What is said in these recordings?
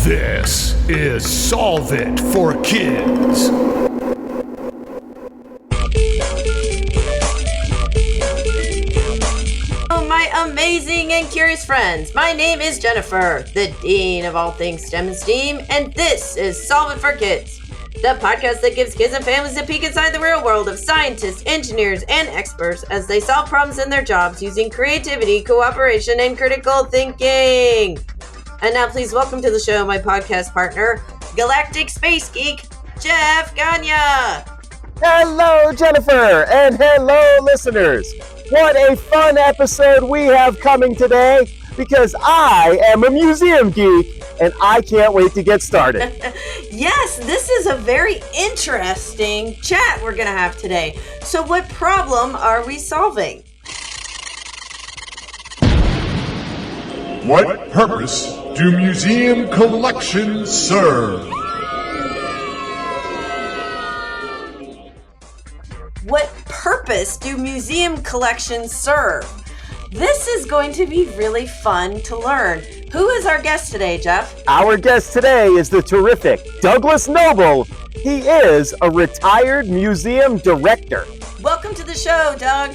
This is Solve It for Kids. Hello, my amazing and curious friends. My name is Jennifer, the Dean of all things STEM and STEAM, and this is Solve It for Kids, the podcast that gives kids and families a peek inside the real world of scientists, engineers, and experts as they solve problems in their jobs using creativity, cooperation, and critical thinking. And now please welcome to the show my podcast partner, Galactic Space Geek, Jeff Gagne. Hello, Jennifer, and hello, listeners. What a fun episode we have coming today, because I am a museum geek, and I can't wait to get started. Yes, this is a very interesting chat we're going to have today. So what problem are we solving? What purpose do museum collections serve? What purpose do museum collections serve? This is going to be really fun to learn. Who is our guest today, Jeff? Our guest today is the terrific Douglas Noble. He is a retired museum director. Welcome to the show, Doug.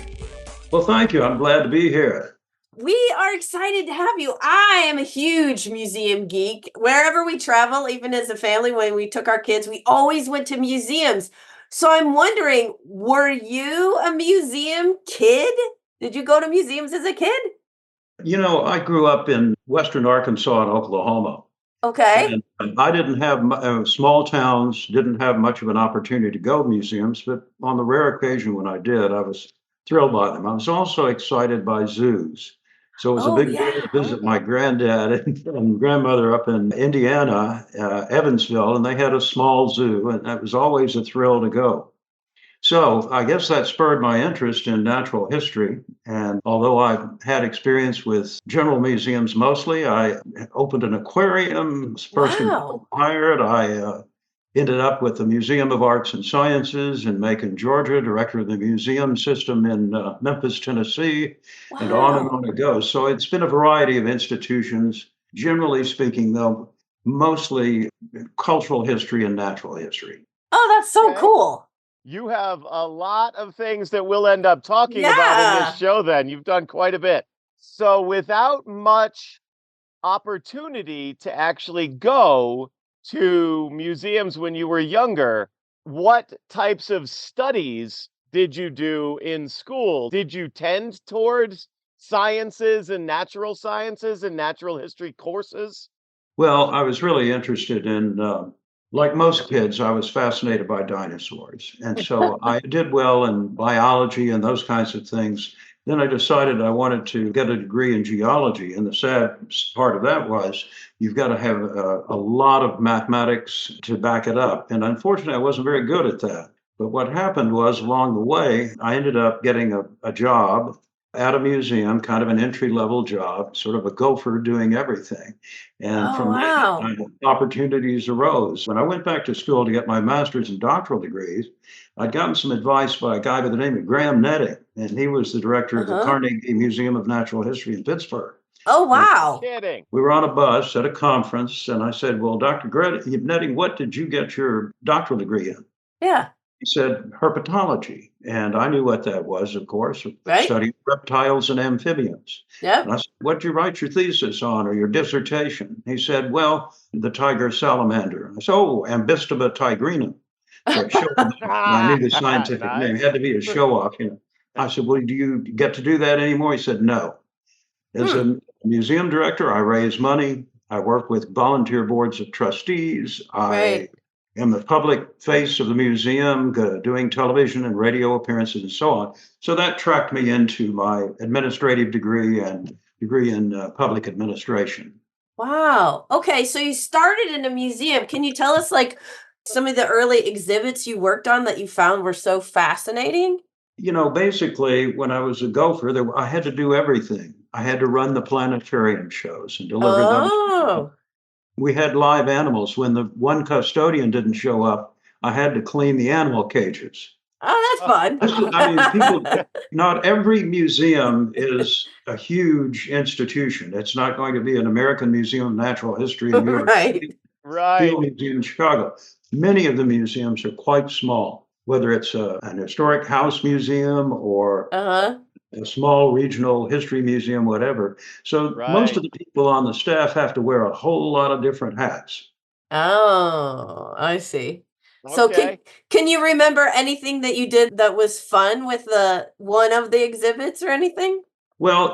Well, thank you. I'm glad to be here. We are excited to have you. I am a huge museum geek. Wherever we travel, even as a family, when we took our kids, we always went to museums. So I'm wondering, were you a museum kid? Did you go to museums as a kid? You know, I grew up in Western Arkansas and Oklahoma. Okay. And I didn't have, small towns didn't have much of an opportunity to go to museums, but on the rare occasion when I did, I was thrilled by them. I was also excited by zoos. So it was a big deal to visit my granddad and grandmother up in Indiana, Evansville, and they had a small zoo, and that was always a thrill to go. So I guess that spurred my interest in natural history. And although I've had experience with general museums mostly, I opened an aquarium, first hired. I ended up with the Museum of Arts and Sciences in Macon, Georgia, director of the museum system in Memphis, Tennessee, and on it goes. So it's been a variety of institutions, generally speaking, though, mostly cultural history and natural history. Oh, that's so cool. You have a lot of things that we'll end up talking about in this show then. You've done quite a bit. So without much opportunity to actually go to museums when you were younger, what types of studies did you do in school? Did you tend towards sciences and natural history courses? Well, I was really interested in, like most kids, I was fascinated by dinosaurs. And so I did well in biology and those kinds of things. Then I decided I wanted to get a degree in geology. And the sad part of that was you've got to have a lot of mathematics to back it up. And unfortunately, I wasn't very good at that. But what happened was along the way, I ended up getting a job at a museum, kind of an entry-level job, sort of a gopher doing everything. And from there, opportunities arose. When I went back to school to get my master's and doctoral degrees, I'd gotten some advice by a guy by the name of Graham Netting, and he was the director of the Carnegie Museum of Natural History in Pittsburgh. Oh, wow. Kidding. We were on a bus at a conference, and I said, well, Dr. Netting, what did you get your doctoral degree in? Yeah. He said, herpetology. And I knew what that was, of course, studying reptiles and amphibians. Yep. And I said, what did you write your thesis on or your dissertation? He said, well, the tiger salamander. I said, oh, Ambystoma tigrinum. So I knew the scientific name. It had to be a show-off. You know. I said, well, do you get to do that anymore? He said, no. As a museum director, I raise money. I work with volunteer boards of trustees. I am the public face of the museum, doing television and radio appearances and so on. So that tracked me into my administrative degree and degree in public administration. Wow. Okay, so you started in a museum. Can you tell us like some of the early exhibits you worked on that you found were so fascinating? You know, basically, when I was a gopher, I had to do everything. I had to run the planetarium shows and deliver them. We had live animals. When the one custodian didn't show up, I had to clean the animal cages. Oh, that's fun. I mean, not every museum is a huge institution. It's not going to be an American Museum of Natural History in New York City. Right. Field Museum in Chicago. Many of the museums are quite small, whether it's an historic house museum or Uh-huh. a small regional history museum, whatever. So most Right. of the people on the staff have to wear a whole lot of different hats. Oh, I see. So Okay. can you remember anything that you did that was fun with the one of the exhibits or anything? Well,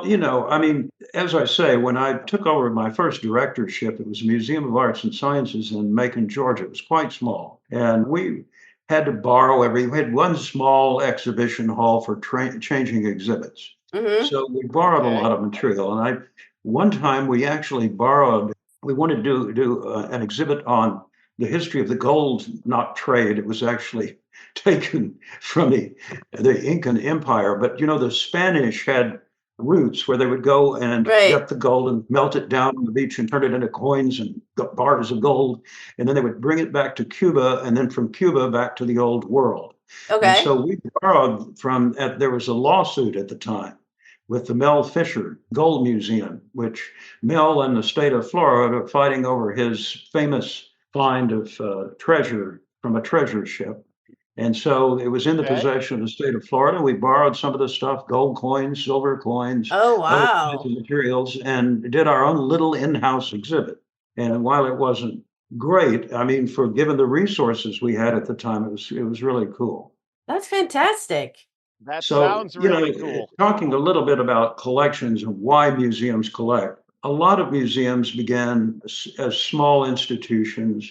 I mean, as I say, when I took over my first directorship, it was a Museum of Arts and Sciences in Macon, Georgia. It was quite small. And we had to borrow we had one small exhibition hall for changing exhibits. Mm-hmm. So we borrowed a lot Okay. of material. And one time we actually we wanted to do an exhibit on the history of the gold, not trade. It was actually taken from the Incan Empire. But, the Spanish had routes where they would go and Right. get the gold and melt it down on the beach and turn it into coins and bars of gold. And then they would bring it back to Cuba and then from Cuba back to the old world. And Okay. so we borrowed there was a lawsuit at the time with the Mel Fisher Gold Museum, which Mel and the state of Florida are fighting over his famous find of treasure from a treasure ship. And so it was in the Okay. possession of the state of Florida. We borrowed some of the stuff, gold coins, silver coins, Oh, other kinds of wow. materials, and did our own little in-house exhibit. And while it wasn't great, I mean, for given the resources we had at the time, it was really cool. That's fantastic. That So, sounds really cool. talking a little bit about collections and why museums collect, a lot of museums began as small institutions,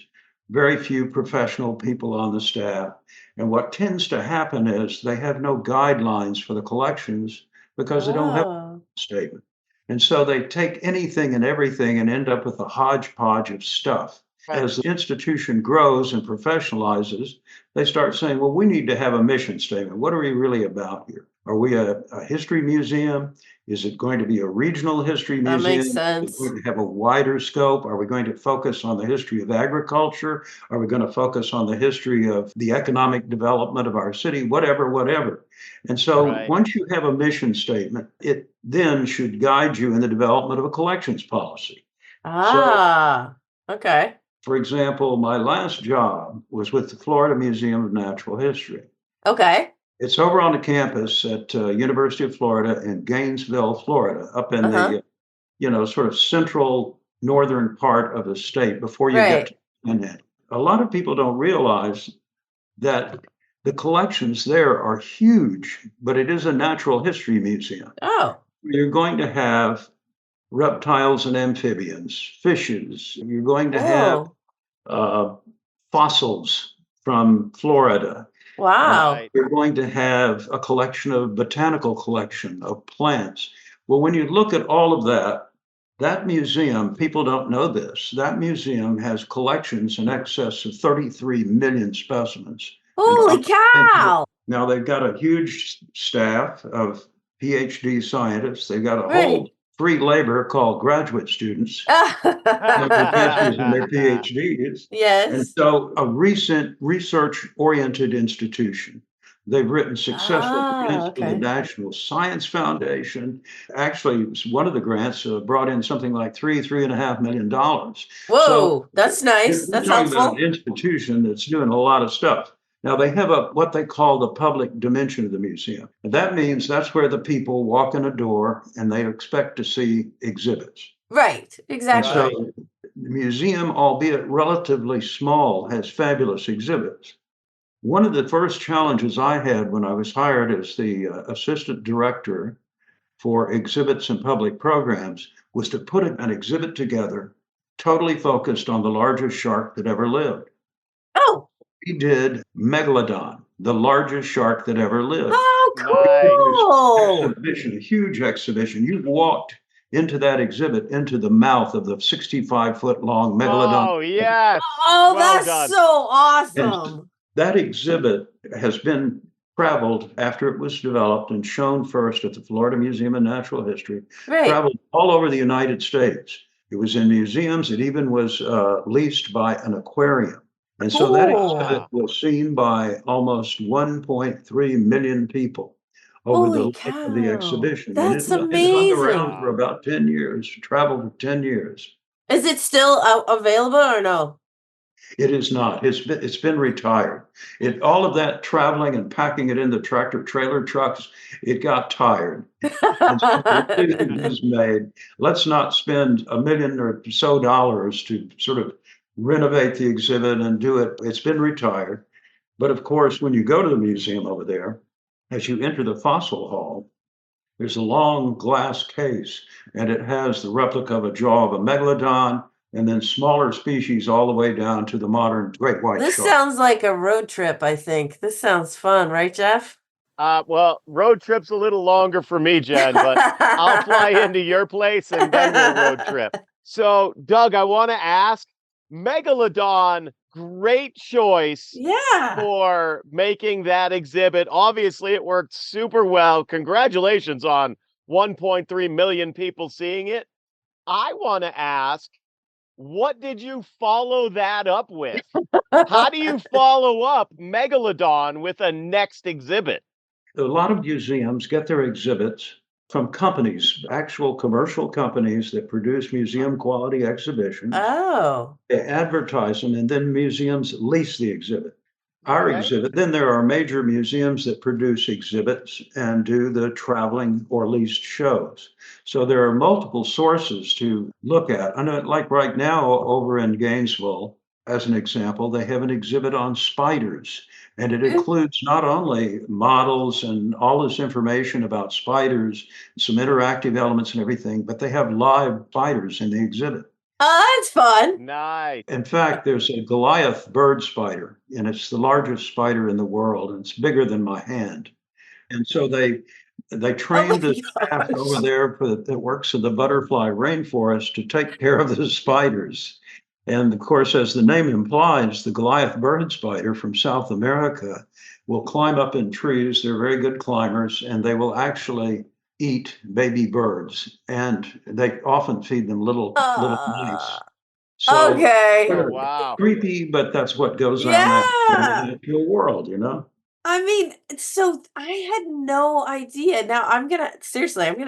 very few professional people on the staff. And what tends to happen is they have no guidelines for the collections because they don't have Oh. a statement. And so they take anything and everything and end up with a hodgepodge of stuff. As the institution grows and professionalizes, they start saying, well, we need to have a mission statement. What are we really about here? Are we a history museum? Is it going to be a regional history That makes museum? Is it sense. going to have a wider scope? Are we going to focus on the history of agriculture? Are we going to focus on the history of the economic development of our city? Whatever, whatever. And so Right. once you have a mission statement, it then should guide you in the development of a collections policy. So, Ah, okay. for example, my last job was with the Florida Museum of Natural History. Okay. It's over on the campus at University of Florida in Gainesville, Florida, up in Uh-huh. the sort of central northern part of the state before you get Right. to Panhandle. A lot of people don't realize that the collections there are huge, but it is a natural history museum. Oh. You're going to have reptiles and amphibians, fishes. You're going to have Oh. uh, fossils from Florida. Wow. Right. You're going to have a botanical collection of plants. Well, when you look at all of that museum, people don't know this, that museum has collections in excess of 33 million specimens. And Holy cow. now they've got a huge staff of PhD scientists. They've got a Right. whole free labor called graduate students have their masters and their PhDs. And Yes. so a recent research-oriented institution. They've written successful Ah, grants for the okay. National Science Foundation. Actually, one of the grants brought in something like $3.5 million. So Whoa, that's you're nice. That's talking about an helpful. institution that's doing a lot of stuff. Now they have what they call the public dimension of the museum. And that means that's where the people walk in a door and they expect to see exhibits. Right. And so Exactly. Right. the museum, albeit relatively small, has fabulous exhibits. One of the first challenges I had when I was hired as the assistant director for exhibits and public programs was to put an exhibit together totally focused on the largest shark that ever lived. Oh. We did Megalodon, the largest shark that ever lived. Oh, Nice. cool. Exhibition, a huge exhibition. You walked into that exhibit into the mouth of the 65-foot long Megalodon. Oh, yes. Oh, Well that's done. so And awesome. that exhibit has been traveled after it was developed and shown first at the Florida Museum of Natural History, Right. traveled all over the United States. It was in museums. It even was leased by an aquarium. And so that exhibit Cool. was seen by almost 1.3 million people over the Holy life of the cow. exhibition. And That's it hung around amazing. for Wow. about 10 years, traveled for 10 years. Is it still available or no? It is not. It's been retired. All of that traveling and packing it in the tractor trailer trucks, it got tired. And so the decision was made, let's not spend $1 million or so dollars to sort of renovate the exhibit and do it. It's been retired. But of course, when you go to the museum over there, as you enter the fossil hall, there's a long glass case, and it has the replica of a jaw of a megalodon, and then smaller species all the way down to the modern great white This shark. sounds like a road trip, I think. This sounds fun, right, Jeff? Well, road trip's a little longer for me, Jen, but I'll fly into your place and then we'll road trip. So, Doug, I want to ask, Megalodon, great choice Yeah. for making that exhibit. Obviously, it worked super well. Congratulations on 1.3 million people seeing it. I want to ask, what did you follow that up with? How do you follow up Megalodon with a next exhibit? A lot of museums get their exhibits from companies, actual commercial companies that produce museum quality exhibitions. Oh. They advertise them, and then museums lease the exhibit. Our Okay. exhibit, then there are major museums that produce exhibits and do the traveling or leased shows. So there are multiple sources to look at. I know, like right now over in Gainesville, as an example, they have an exhibit on spiders, and it includes not only models and all this information about spiders, some interactive elements and everything, but they have live spiders in the exhibit. Oh, that's fun. Nice. In fact, there's a Goliath bird spider, and it's the largest spider in the world, and it's bigger than my hand. And so they Oh trained my the staff over gosh. there that works in the butterfly rainforest to take care of the spiders. And of course, as the name implies, the Goliath bird spider from South America will climb up in trees. They're very good climbers, and they will actually eat baby birds. And they often feed them little mice. So Okay. Oh, wow. creepy, but that's what goes on out there in the Yeah. natural world, you know? I mean, so I had no idea. Now I'm gonna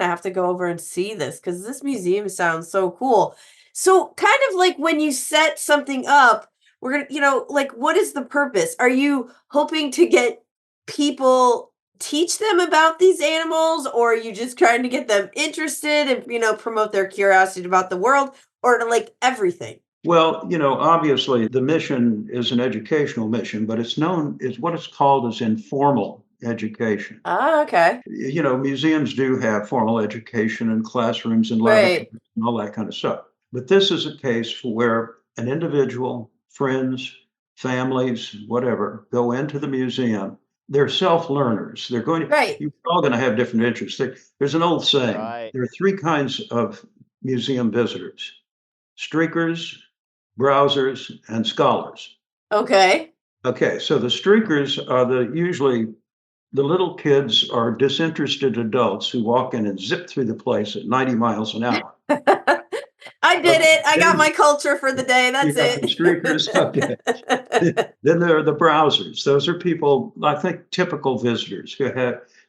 have to go over and see this because this museum sounds so cool. So kind of like when you set something up, we're gonna, like what is the purpose? Are you hoping to get people teach them about these animals, or are you just trying to get them interested and promote their curiosity about the world, or to like everything? Well, obviously the mission is an educational mission, but it's what it's called as informal education. Ah, okay. Museums do have formal education and classrooms and Right. laboratories and all that kind of stuff. But this is a case for where an individual, friends, families, whatever, go into the museum. They're self-learners. Right. You're all going to have different interests. There's an old saying, Right. there are three kinds of museum visitors: streakers, browsers, and scholars. Okay. Okay, so the streakers are usually the little kids or disinterested adults who walk in and zip through the place at 90 miles an hour. I did Okay, it. I got my culture for the day. you That's got the streakers. Okay. it. Then there are the browsers. Those are people, I think, typical visitors who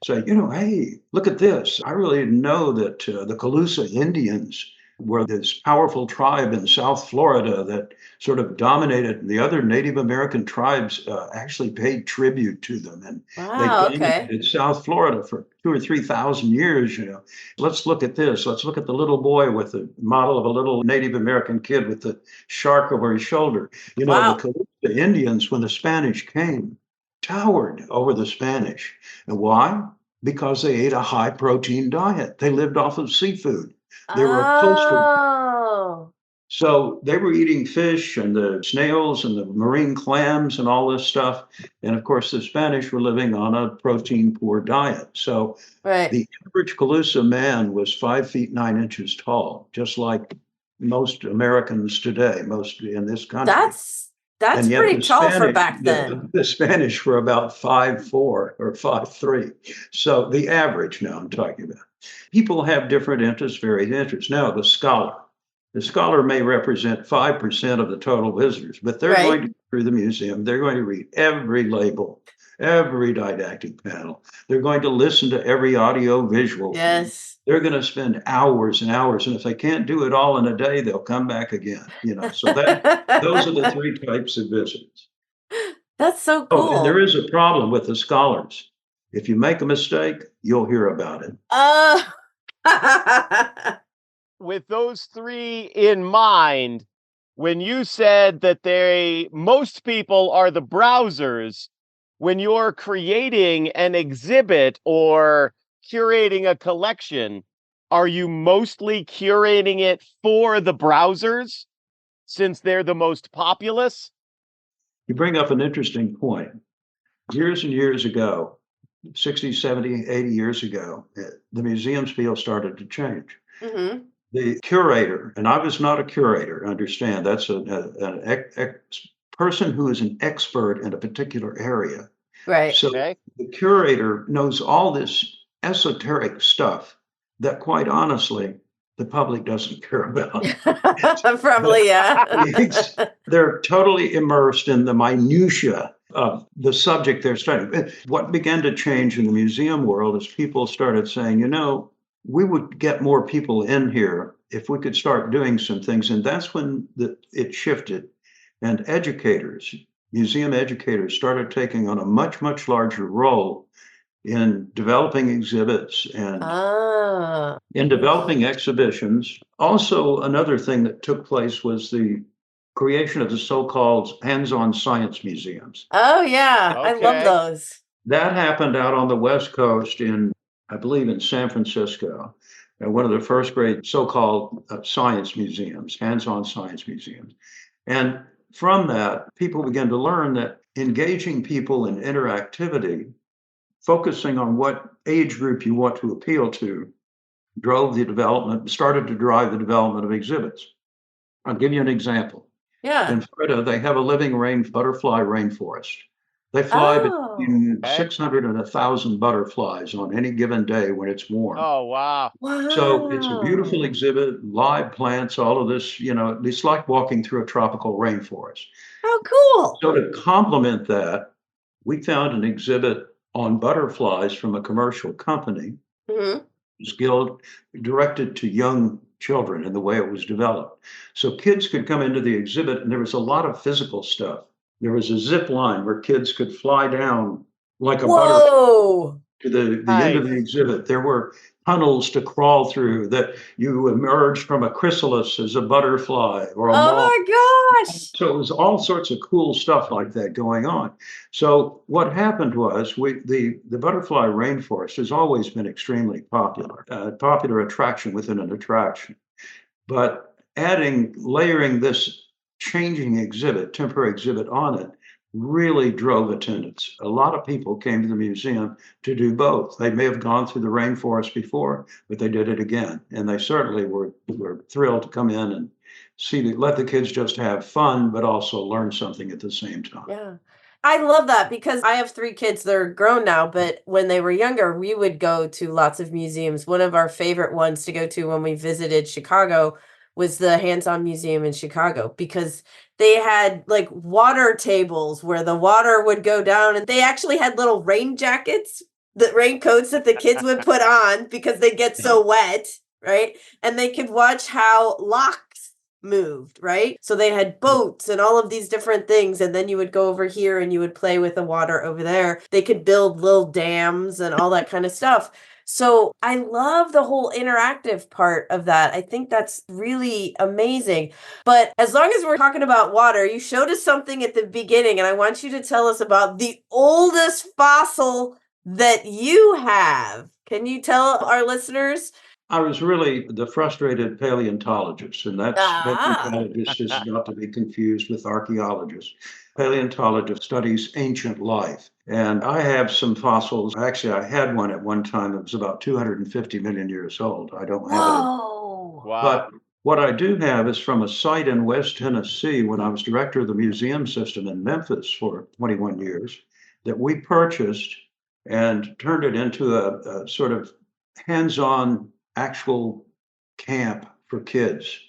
say, hey, look at this. I really didn't know that the Calusa Indians were this powerful tribe in South Florida that sort of dominated. The other Native American tribes actually paid tribute to them, and they Wow, okay. dominated South Florida for 2 or 3 thousand years. Let's look at this. Let's look at the little boy with the model of a little Native American kid with the shark over his shoulder. The Wow. Calusa Indians, when the Spanish came, towered over the Spanish. And why? Because they ate a high protein diet. They lived off of seafood. They were a coastal. Oh. So they were eating fish and the snails and the marine clams and all this stuff. And of course, the Spanish were living on a protein poor diet. So Right. the average Calusa man was 5 feet 9 inches tall, just like most Americans today, most in this country. That's And yet pretty tall for back then. The Spanish were about 5'4" or 5'3". So the average now I'm talking about. People have different interests, varied interests. Now the scholar may represent 5% of the total visitors, but they're going Right. to go through the museum. They're going to read every label. every didactic panel. They're going to listen to every audio visual thing. Yes. They're going to spend hours and hours. And if they can't do it all in a day, they'll come back again. So those are the three types of visitors. That's so Oh, and there cool. is a problem with the scholars. If you make a mistake, you'll hear about it. With those three in mind, when you said that most people are the browsers, when you're creating an exhibit or curating a collection, are you mostly curating it for the browsers since they're the most populous? You bring up an interesting point. Years and years ago, 60, 70, 80 years ago, the museum's field started to change. Mm-hmm. The curator, and I was not a curator, understand, that's an person who is an expert in a particular area. Right. So Okay. the curator knows all this esoteric stuff that, quite honestly, the public doesn't care about. Probably, yeah. They're totally immersed in the minutia of the subject they're studying. What began to change in the museum world is people started saying, we would get more people in here if we could start doing some things. And that's when it shifted. And museum educators started taking on a much, much larger role in developing exhibits and in developing exhibitions. Also, another thing that took place was the creation of the so-called hands-on science museums. Oh, yeah. I love Okay. those. That happened out on the West Coast I believe in San Francisco, one of the first great so-called science museums, hands-on science museums. And from that, people began to learn that engaging people in interactivity, focusing on what age group you want to appeal to, started to drive the development of exhibits. I'll give you an example. Yeah. In Florida, they have a living butterfly rainforest. They fly between 600 and 1,000 butterflies on any given day when it's warm. Oh, wow. So it's a beautiful exhibit, live plants, all of this, it's like walking through a tropical rainforest. How cool. So to complement that, we found an exhibit on butterflies from a commercial company, Guild, directed to young children in the way it was developed. So kids could come into the exhibit and there was a lot of physical stuff. There was a zip line where kids could fly down like a butterfly to the end of the exhibit. There were tunnels to crawl through that you emerged from a chrysalis as a butterfly or a moth. My gosh. So it was all sorts of cool stuff like that going on. So what happened was the butterfly rainforest has always been extremely popular, popular attraction within an attraction. But layering this changing temporary exhibit on it, really drove attendance. A lot of people came to the museum to do both. They may have gone through the rainforest before, but they did it again. And they certainly were thrilled to come in and let the kids just have fun, but also learn something at the same time. Yeah. I love that because I have 3 kids. They're grown now, but when they were younger, we would go to lots of museums. One of our favorite ones to go to when we visited Chicago was the Hands-On Museum in Chicago because they had like water tables where the water would go down and they actually had little rain jackets, the raincoats that the kids would put on because they get so wet, right? And they could watch how locks moved, right? So they had boats and all of these different things. And then you would go over here and you would play with the water over there. They could build little dams and all that kind of stuff. So I love the whole interactive part of that. I think that's really amazing. But as long as we're talking about water, you showed us something at the beginning, and I want you to tell us about the oldest fossil that you have. Can you tell our listeners? I was really the frustrated paleontologist, and paleontologist is not to be confused with archaeologist. Paleontologist studies ancient life. And I have some fossils. Actually, I had one at one time that was about 250 million years old. I don't have it. Whoa. Wow. But what I do have is from a site in West Tennessee when I was director of the museum system in Memphis for 21 years that we purchased and turned it into a sort of hands-on actual camp for kids.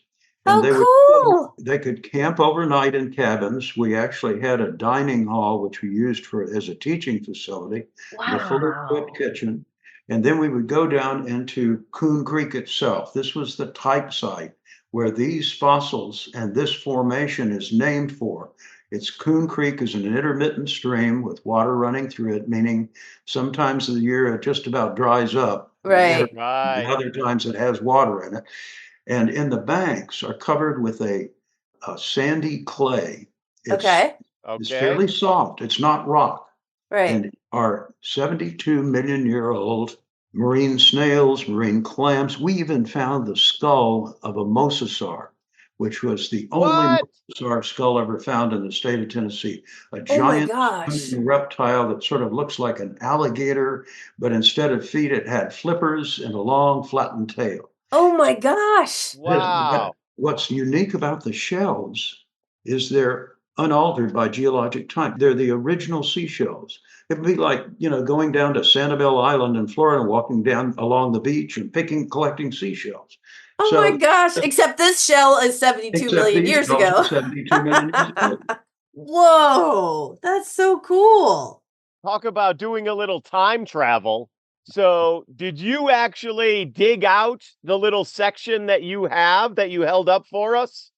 And Oh, they would cool. They could camp overnight in cabins. We actually had a dining hall, which we used as a teaching facility, and a fully equipped Wow. kitchen. And then we would go down into Coon Creek itself. This was the type site where these fossils and this formation is named for. It's Coon Creek is an intermittent stream with water running through it, meaning sometimes of the year it just about dries up. Right. And Right. other times it has water in it. And in the banks are covered with a sandy clay. It's Okay. it's Okay. fairly soft. It's not rock. Right. And our 72 million-year-old marine snails, marine clams. We even found the skull of a mosasaur, which was the only What? mosasaur skull ever found in the state of Tennessee. A Oh my giant gosh. swimming reptile that sort of looks like an alligator, but instead of feet, it had flippers and a long flattened tail. Oh my gosh. Wow. What's unique about the shells is they're unaltered by geologic time. They're the original seashells. It'd be like, going down to Sanibel Island in Florida, walking down along the beach and collecting seashells. Oh my So, gosh. Except this shell is 72 except million these years shells are ago. 72 million years ago. Whoa. That's so cool. Talk about doing a little time travel. So, did you actually dig out the little section that you held up for us?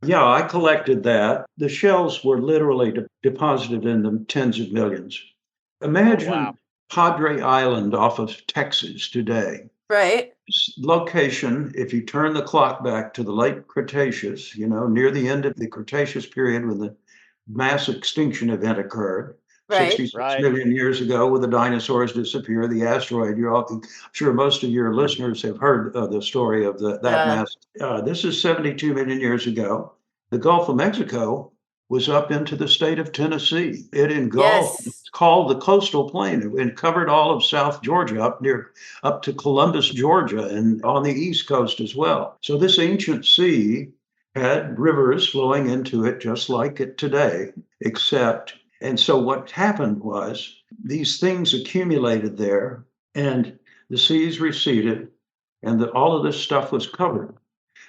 Yeah, I collected that. The shells were literally deposited in the tens of millions. Oh, wow. Imagine Padre Island off of Texas today. Right. Location, if you turn the clock back to the late Cretaceous, near the end of the Cretaceous period when the mass extinction event occurred, Right. 66 Right. million years ago, when the dinosaurs disappeared, the asteroid. I'm sure most of your listeners have heard the story of that Uh, mass. This is 72 million years ago. The Gulf of Mexico was up into the state of Tennessee. It engulfed, yes. it's called the coastal plain, and covered all of South Georgia up to Columbus, Georgia, and on the East Coast as well. So this ancient sea had rivers flowing into it just like it today, except, and so what happened was these things accumulated there, and the seas receded, and all of this stuff was covered.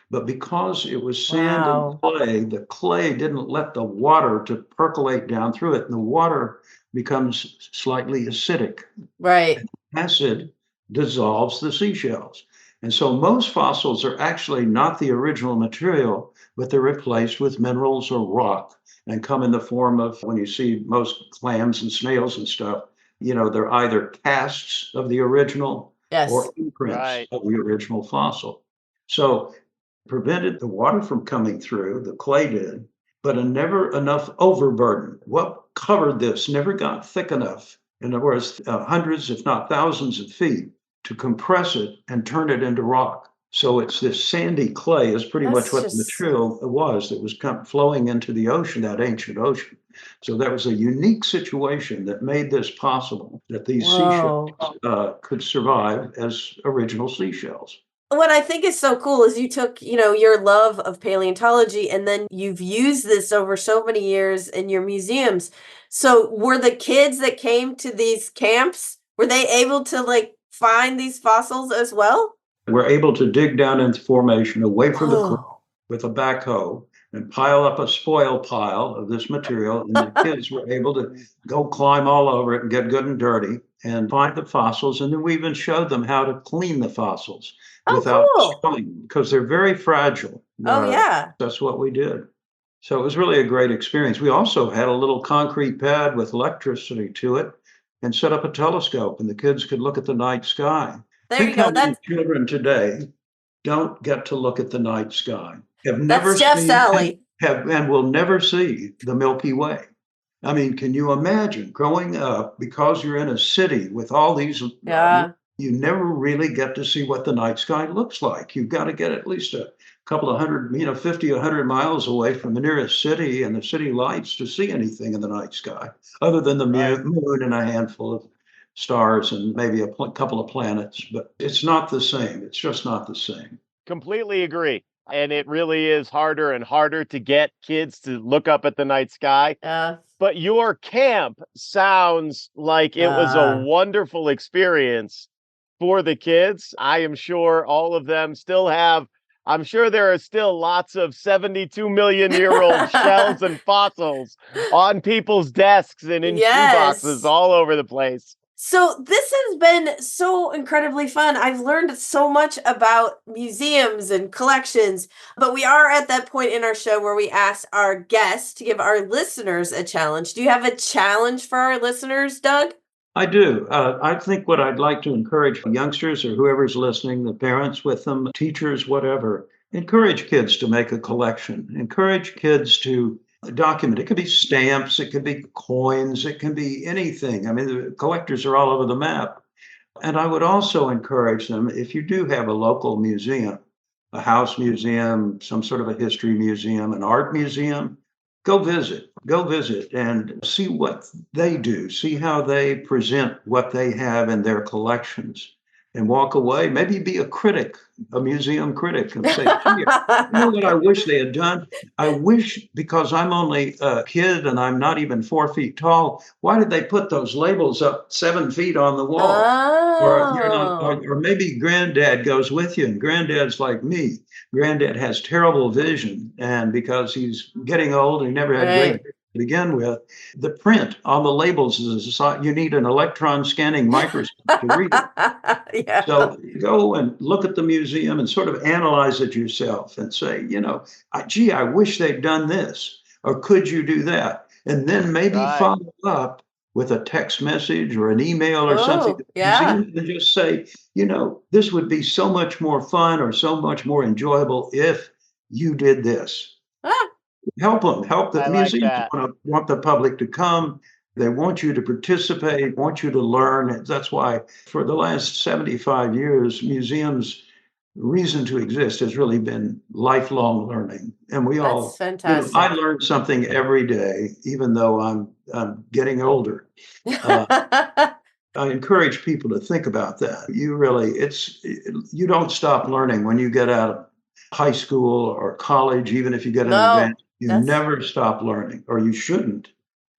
But because it was sand and Wow. clay, the clay didn't let the water to percolate down through it, and the water becomes slightly acidic. Right. Acid dissolves the seashells. And so most fossils are actually not the original material, but they're replaced with minerals or rock and come in the form of, when you see most clams and snails and stuff, they're either casts of the original or Yes. imprints Right. of the original fossil. So prevented the water from coming through, the clay did, but never enough overburden. What covered this never got thick enough. In other words, hundreds, if not thousands of feet to compress it and turn it into rock. So it's this sandy clay is pretty much That's what the just material was that was flowing into the ocean, that ancient ocean. So that was a unique situation that made this possible, that these seashells whoa. could survive as original seashells. What I think is so cool is you took, your love of paleontology and then you've used this over so many years in your museums. So were the kids that came to these camps, were they able to find these fossils as well? We're able to dig down into formation away from the cliff Oh. with a backhoe and pile up a spoil pile of this material. And the kids were able to go climb all over it and get good and dirty and find the fossils. And then we even showed them how to clean the fossils without Oh, cool. destroying because they're very fragile. Oh, yeah. That's what we did. So it was really a great experience. We also had a little concrete pad with electricity to it and set up a telescope, and the kids could look at the night sky. There you Think how go. many children today don't get to look at the night sky, have never That's Jeff's seen, alley. and will never see the Milky Way. I mean, can you imagine growing up because you're in a city with all these, Yeah. you never really get to see what the night sky looks like. You've got to get at least a couple of hundred, 50, 100 miles away from the nearest city and the city lights to see anything in the night sky, other than the Right. moon and a handful of stars and maybe a couple of planets. But it's not the same. It's just not the same. Completely agree. And it really is harder and harder to get kids to look up at the night sky. Uh, But your camp sounds like it was a uh, wonderful experience for the kids. I am sure all of them still have I'm sure there are still lots of 72 million year old shells and fossils on people's desks and in shoeboxes all over the place. So this has been so incredibly fun. I've learned so much about museums and collections, but we are at that point in our show where we ask our guests to give our listeners a challenge. Do you have a challenge for our listeners, Doug? I do. I think what I'd like to encourage youngsters or whoever's listening, the parents with them, teachers, whatever, encourage kids to make a collection. Encourage kids to document. It could be stamps, it could be coins, it can be anything. I mean, the collectors are all over the map. And I would also encourage them, if you do have a local museum, a house museum, some sort of a history museum, an art museum, go visit and see what they do, see how they present what they have in their collections, and walk away. Maybe be a critic, a museum critic, and say, "Gee, you know what I wish they had done? I wish, because I'm only a kid and I'm not even 4 feet tall, why did they put those labels up 7 feet on the wall?" Or maybe granddad goes with you, and granddad's like me. Granddad has terrible vision, and because he's getting old, he never had great vision to begin with. The print on the labels is you need an electron scanning microscope to read it. So go and look at the museum and sort of analyze it yourself and say, gee, I wish they'd done this, or could you do that? And then maybe follow up with a text message or an email or something, and just say, this would be so much more fun or so much more enjoyable if you did this. Help them, help the museum. Want the public to come. They want you to participate, want you to learn. That's why for the last 75 years, museums' reason to exist has really been lifelong learning. And we all, fantastic. I learn something every day, even though I'm getting older. I encourage people to think about that. You don't stop learning when you get out of high school or college, even if you get an advanced, never stop learning, or you shouldn't.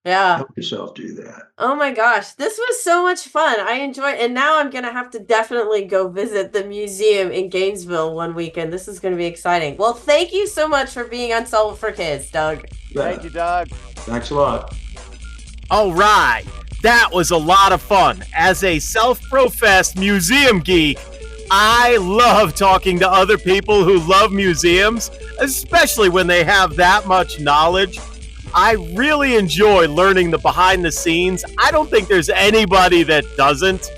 Help yourself do that. Oh my gosh, this was so much fun. I enjoyed it. And now I'm going to have to definitely go visit the museum in Gainesville one weekend. This is going to be exciting. Well, thank you so much for being on Solve It for Kids, Doug. Thank you, Doug. Thanks a lot. All right. That was a lot of fun. As a self-professed museum geek, I love talking to other people who love museums, especially when they have that much knowledge. I really enjoy learning the behind the scenes. I don't think there's anybody that doesn't.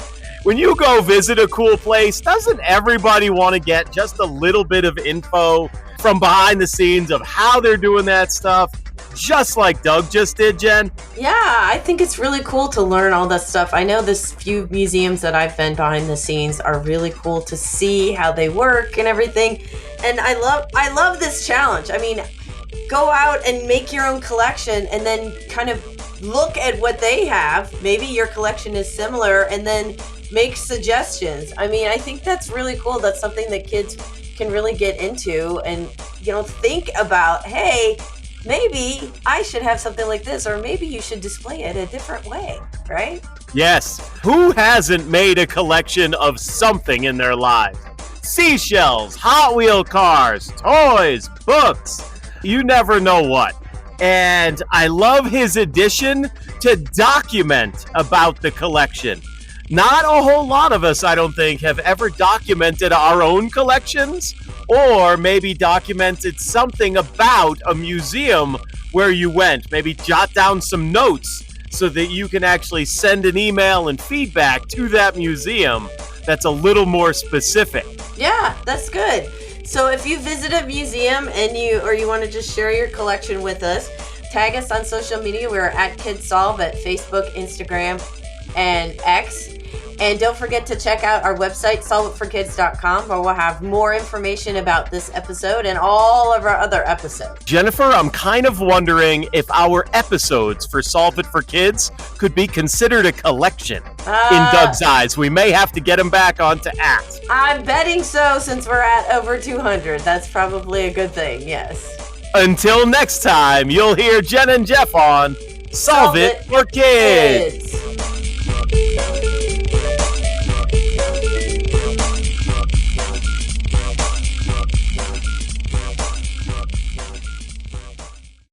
When you go visit a cool place, doesn't everybody want to get just a little bit of info from behind the scenes of how they're doing that stuff? Just like Doug just did, Jen? Yeah, I think it's really cool to learn all that stuff. I know this few museums that I've been behind the scenes are really cool to see how they work and everything. And I love this challenge. I mean, go out and make your own collection and then kind of look at what they have. Maybe your collection is similar, and then make suggestions. I mean, I think that's really cool. That's something that kids can really get into and, think about, hey, maybe I should have something like this, or maybe you should display it a different way, right? Yes. Who hasn't made a collection of something in their life? Seashells, Hot Wheel cars, toys, books. You never know what. And I love his addition to document about the collection. Not a whole lot of us, I don't think, have ever documented our own collections, or maybe documented something about a museum where you went. Maybe jot down some notes so that you can actually send an email and feedback to that museum that's a little more specific. Yeah, that's good. So if you visit a museum and you want to just share your collection with us, tag us on social media. We're at KidsSolve at Facebook, Instagram, and X. And don't forget to check out our website, solveitforkids.com, where we'll have more information about this episode and all of our other episodes. Jennifer, I'm kind of wondering if our episodes for Solve It for Kids could be considered a collection. In Doug's eyes, we may have to get him back onto Act. I'm betting so, since we're at over 200. That's probably a good thing, yes. Until next time, you'll hear Jen and Jeff on Solve It for Kids.